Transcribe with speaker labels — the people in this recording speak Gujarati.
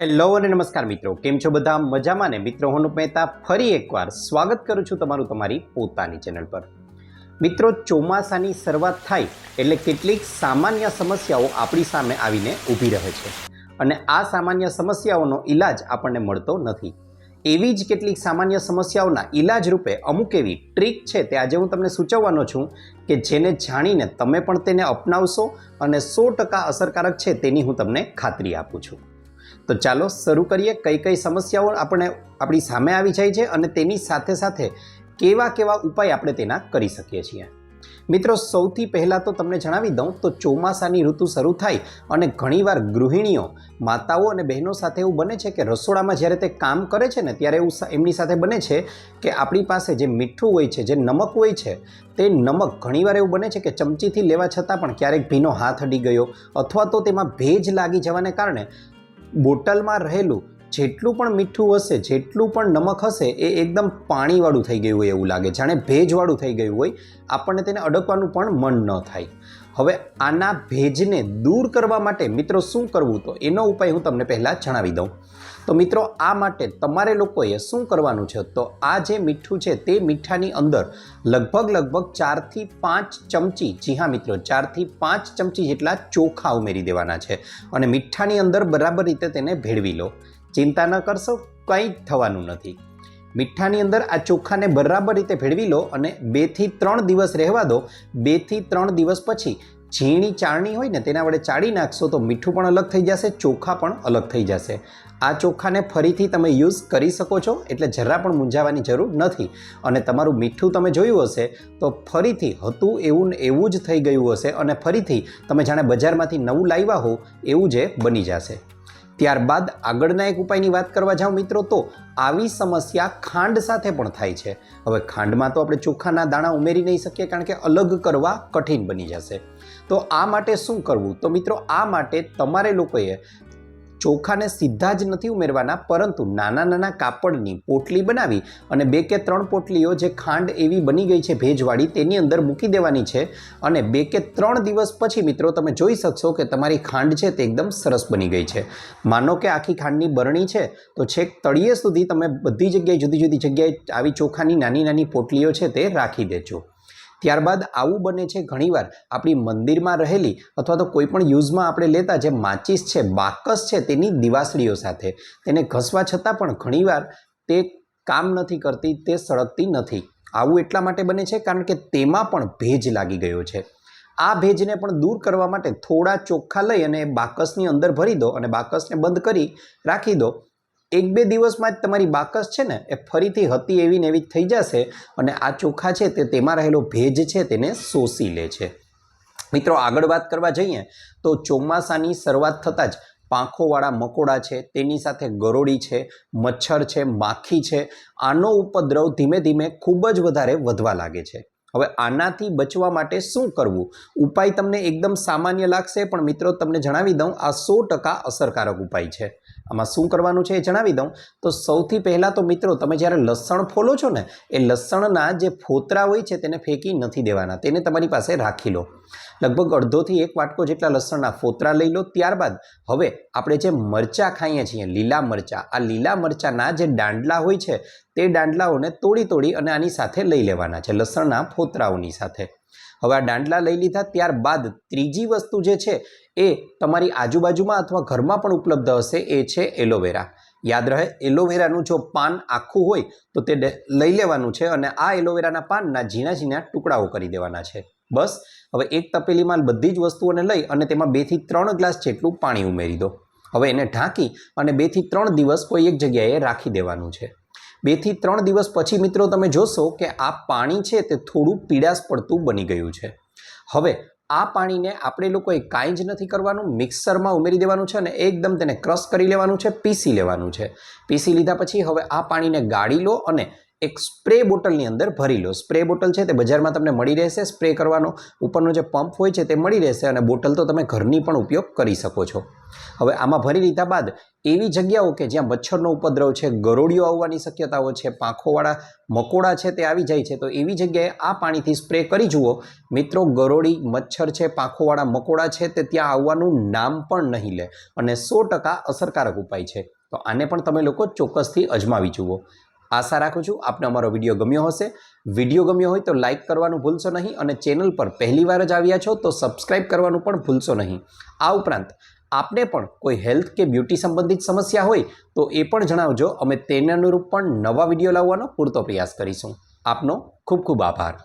Speaker 1: હેલો અને નમસ્કાર મિત્રો, કેમ છો બધા? મજામાં ને? મિત્રો હું અનુપ મહેતા ફરી એકવાર સ્વાગત કરું છું તમારું તમારી પોતાની ચેનલ પર। મિત્રો, ચોમાસાની શરૂઆત થાય એટલે કેટલીક સામાન્ય સમસ્યાઓ આપણી સામે આવીને ઊભી રહે છે અને આ સામાન્ય સમસ્યાઓનો ઈલાજ આપણને મળતો નથી। એવી જ કેટલીક સામાન્ય સમસ્યાઓના ઈલાજ રૂપે અમુક એવી ટ્રીક છે તે આજે હું તમને સૂચવવાનો છું કે જેને જાણીને તમે પણ તેને અપનાવશો અને 100% અસરકારક છે તેની હું તમને ખાતરી આપું છું। તો ચાલો શરૂ કરીએ। કઈ કઈ સમસ્યાઓ આપણી સામે આવી જાય છે અને તેની સાથે સાથે કેવા કેવા ઉપાય આપણે તેના કરી શકીએ છીએ। મિત્રો, સૌથી પહેલાં તો તમને જણાવી દઉં તો ચોમાસાની ઋતુ શરૂ થાય અને ઘણીવાર ગૃહિણીઓ, માતાઓ અને બહેનો સાથે એવું બને છે કે રસોડામાં જ્યારે તે કામ કરે છે ને ત્યારે એવું એમની સાથે બને છે કે આપણી પાસે જે મીઠું હોય છે, જે નમક હોય છે, તે નમક ઘણીવાર એવું બને છે કે ચમચીથી લેવા છતાં પણ ક્યારેક ભીનો હાથ અડી ગયો અથવા તો તેમાં ભેજ લાગી જવાને કારણે બોટલમાં રહેલું જેટલું પણ મીઠું હશે, જેટલું પણ નમક હશે, એ એકદમ પાણીવાળું થઈ ગયું હોય એવું લાગે, જાણે ભેજવાળું થઈ ગયું હોય, આપણને તેને અડકવાનું પણ મન ન થાય। હવે આના ભેજને દૂર કરવા માટે મિત્રો શું કરવું, તો એનો ઉપાય હું તમને પહેલાં જણાવી દઉં। તો મિત્રો, આ માટે તમારે લોકોએ શું કરવાનું છે, તો આ જે મીઠું છે તે મીઠાની અંદર લગભગ 4 થી 5 ચમચી, જી હા મિત્રો, 4 થી 5 ચમચી જેટલા ચોખા ઉમેરી દેવાના છે અને મીઠાની અંદર બરાબર રીતે તેને ભેળવી લો। ચિંતા ન કરશો, કંઈ જ થવાનું નથી। મીઠાની અંદર આ ચોખાને બરાબર રીતે ભેળવી લો અને 2 થી 3 દિવસ રહેવા દો। 2 થી 3 દિવસ પછી ઝીણી ચાળણી હોય ને તેના વડે ચાળી નાખશો તો મીઠું પણ અલગ થઈ જશે, ચોખા પણ અલગ થઈ જશે। આ ચોખાને ફરીથી તમે યુઝ કરી શકો છો, એટલે જરા પણ મૂંઝાવાની જરૂર નથી અને તમારું મીઠું તમે જોયું હશે તો ફરીથી હતું એવું જ થઈ ગયું હશે અને ફરીથી તમે જાણે બજારમાંથી નવું લાવ્યા હો એવું જે બની જશે। ત્યારબાદ આગળના એક ઉપાયની વાત કરવા જાઉં મિત્રો, તો આવી સમસ્યા ખાંડ સાથે પણ થાય છે। હવે ખાંડમાં તો આપણે ચોખાના દાણા ઉમેરી નહીં શકીએ કારણ કે અલગ કરવા કઠિન બની જશે। તો આ માટે શું કરવું, તો મિત્રો આ માટે તમારે લોકોએ ચોખાને સીધા જ નથી ઉમેરવાના, પરંતુ નાના નાના કાપડની પોટલી બનાવી અને 2 કે 3 પોટલીઓ જે ખાંડ એવી બની ગઈ છે ભેજવાળી તેની અંદર મૂકી દેવાની છે અને 2 કે 3 દિવસ પછી મિત્રો તમે જોઈ શકશો કે તમારી ખાંડ છે તે એકદમ સરસ બની ગઈ છે। માનો કે આખી ખાંડની બરણી છે તો છેક તળિયે સુધી તમે બધી જગ્યાએ જુદી જુદી જગ્યાએ આવી ચોખાની નાની નાની પોટલીઓ છે તે રાખી દેજો। ત્યારબાદ આવું બને છે ઘણીવાર આપણી મંદિરમાં રહેલી અથવા તો કોઈ પણ યુઝમાં આપણે લેતા જે માચિસ છે, બાકસ છે, તેની દિવાસળીઓ સાથે તેને ઘસવા છતાં પણ ઘણીવાર તે કામ નથી કરતી, તે સળગતી નથી। આવું એટલા માટે બને છે કારણ કે તેમાં પણ ભેજ લાગી ગયો છે। આ ભેજને પણ દૂર કરવા માટે થોડા ચોખ્ખા લઈ અને બાકસની અંદર ભરી દો અને બાકસને બંધ કરી રાખી દો। 1-2 દિવસમાં જ તમારી બાકસ છે ને એ ફરીથી હતી એવી ને એવી થઈ જશે અને આ ચોખા છે તે તેમાં રહેલો ભેજ છે તેને શોષી લે છે। મિત્રો, આગળ વાત કરવા જઈએ તો ચોમાસાની શરૂઆત થતાં જ પાંખોવાળા મકોડા છે, તેની સાથે ગરોળી છે, મચ્છર છે, માખી છે, આનો ઉપદ્રવ ધીમે ધીમે ખૂબ જ વધારે વધવા લાગે છે। હવે આનાથી બચવા માટે શું કરવું? ઉપાય તમને એકદમ સામાન્ય લાગશે, પણ મિત્રો તમને જણાવી દઉં આ 100% અસરકારક ઉપાય છે। આમાં શું કરવાનું છે એ જણાવી દઉં તો સૌથી પહેલાં તો મિત્રો તમે જ્યારે લસણ ફોલો છો ને એ લસણના જે ફોતરા હોય છે તેને ફેંકી નથી દેવાના, તેને તમારી પાસે રાખી લો। લગભગ અડધો થી 1 વાટકો જેટલા લસણના ફોતરા લઈ લો। ત્યારબાદ હવે આપણે જે મરચાં ખાઈએ છીએ, લીલા મરચાં, આ લીલા મરચાંના જે દાંડલા હોય છે તે દાંડલાઓને તોડી અને આની સાથે લઈ લેવાના છે, લસણના ફોતરાઓની સાથે। હવે આ દાંડલા લઈ લીધા ત્યારબાદ ત્રીજી વસ્તુ જે છે એ તમારી આજુબાજુમાં અથવા ઘરમાં પણ ઉપલબ્ધ હશે, એ છે એલોવેરા। યાદ રહે, એલોવેરાનું જો પાન આખું હોય તો તે લઈ લેવાનું છે અને આ એલોવેરાના પાનના ઝીણા ઝીણા ટુકડાઓ કરી દેવાના છે। બસ હવે એક તપેલીમાં બધી જ વસ્તુઓને લઈ અને તેમાં 2 થી 3 ગ્લાસ જેટલું પાણી ઉમેરી દો। હવે એને ઢાંકી અને 2 થી 3 દિવસ કોઈ એક જગ્યાએ રાખી દેવાનું છે। 2 થી 3 દિવસ પછી મિત્રો તમે જોશો કે આ પાણી છે તે થોડું પીળાશ પડતું બની ગયું છે। હવે આ પાણીને આપણે લોકોએ કાંઈ જ નથી કરવાનું, મિક્સરમાં ઉમેરી દેવાનું છે અને એકદમ તેને ક્રશ કરી લેવાનું છે, પીસી લેવાનું છે। પીસી લીધા પછી હવે આ પાણીને ગાળી લો અને એક સ્પ્રે બોટલની અંદર ભરી લો. સ્પ્રે બોટલ છે તે બજારમાં તમને મળી રહેશે. સ્પ્રે કરવાનો ઉપરનો જે પંપ હોય છે તે મળી રહેશે અને બોટલ તો તમે ઘરની પણ ઉપયોગ કરી શકો છો. હવે આમાં ભરી લીધા બાદ એવી જગ્યાઓ કે જ્યાં મચ્છરનો ઉપદ્રવ છે, ગરોળીઓ આવવાની શક્યતાઓ છે, પાંખોવાળા મકોડા છે તે આવી જાય છે, તો એવી જગ્યાએ આ પાણીથી સ્પ્રે કરી જુઓ. મિત્રો, ગરોળી, મચ્છર છે, પાંખોવાળા મકોડા છે તે ત્યાં આવવાનું નામ પણ નહીં લે અને 100% અસરકારક ઉપાય છે. તો આને પણ તમે લોકો ચોક્કસથી અજમાવી જુઓ. આશા રાખું છું આપને અમારો વિડીયો ગમ્યો હશે. વિડીયો ગમ્યો હોય તો લાઇક કરવાનું ભૂલશો નહીં અને ચેનલ પર પહેલીવાર જ આવ્યા છો તો સબસ્ક્રાઇબ કરવાનું પણ ભૂલશો નહીં. આ ઉપરાંત આપને પણ કોઈ હેલ્થ કે બ્યુટી સંબંધિત સમસ્યા હોય તો એ પણ જણાવજો. અમે તેને અનુરૂપ પણ નવા વિડીયો લાવવાનો પૂરતો પ્રયાસ કરીશું. આપનો ખૂબ ખૂબ આભાર.